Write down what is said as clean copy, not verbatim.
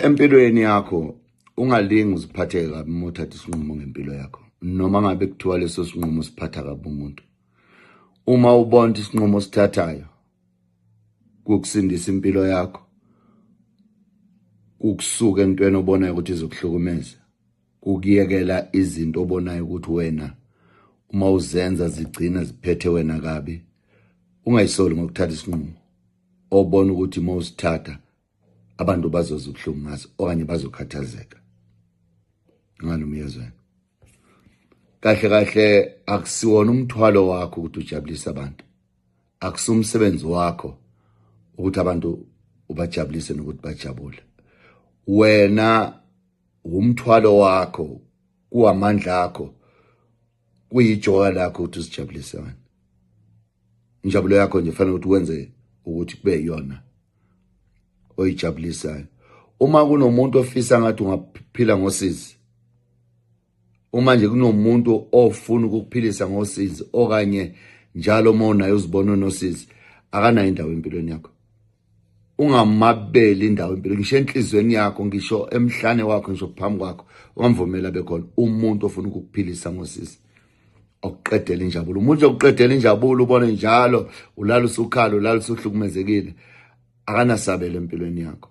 Empilweni yakho ungalingi uziphathe kabi uma uthatha isinqumo ngempilo yakho, noma ngabe kuthiwa leso sinqumo siphatha kabi umuntu. Uma ubona isinqumo sithathayo kukusindisa impilo yakho, ukusuka entweni obonayo ukuthi izokuhlukumeza, ukuyekela izinto obonayo ukuthi wena uma uzenza zigcina ziphethe wena kabi, ungayisoli ngokuthatha isinqumo obona ukuthi uma usithatha abantu bazozubuhlungu ngaso okanye bazokhathazeka ngalo myezweni. Kahle kahle akusiwona umthwalo wakho ukuthi ujabulise abantu, akusumsebenzi wakho ukuthi abantu ubajabulise nokuthi bajabule. Wena umthwalo wakho, kuamandla akho, kuyijoya lakho ukuthi usijabulise wena. Injabulo yakho nje fanele ukuthi wenze ukuthi kube yiyona oyijabulisayo. Uma kunomuntu ofisa ngathi ungaphila ngosizi, uma nje kunomuntu ofuna ukukuphilisa ngosizi okanye njalo uma unayo uzibona unosizi, akanayo indawo empilweni yakho. Ungamabeli indawo empilweni, ngisho enhlizweni yakho, ngisho emhlane wakho, ngisho phambi kwakho, ungamvumela bekhona umuntu ofuna ukukuphilisa ngosizi okuqedela injabulo. Umuntu okuqedela injabulo ubone njalo ulala usukhala, ulala usuhlukumezekile, akanasabela empilweni yakho.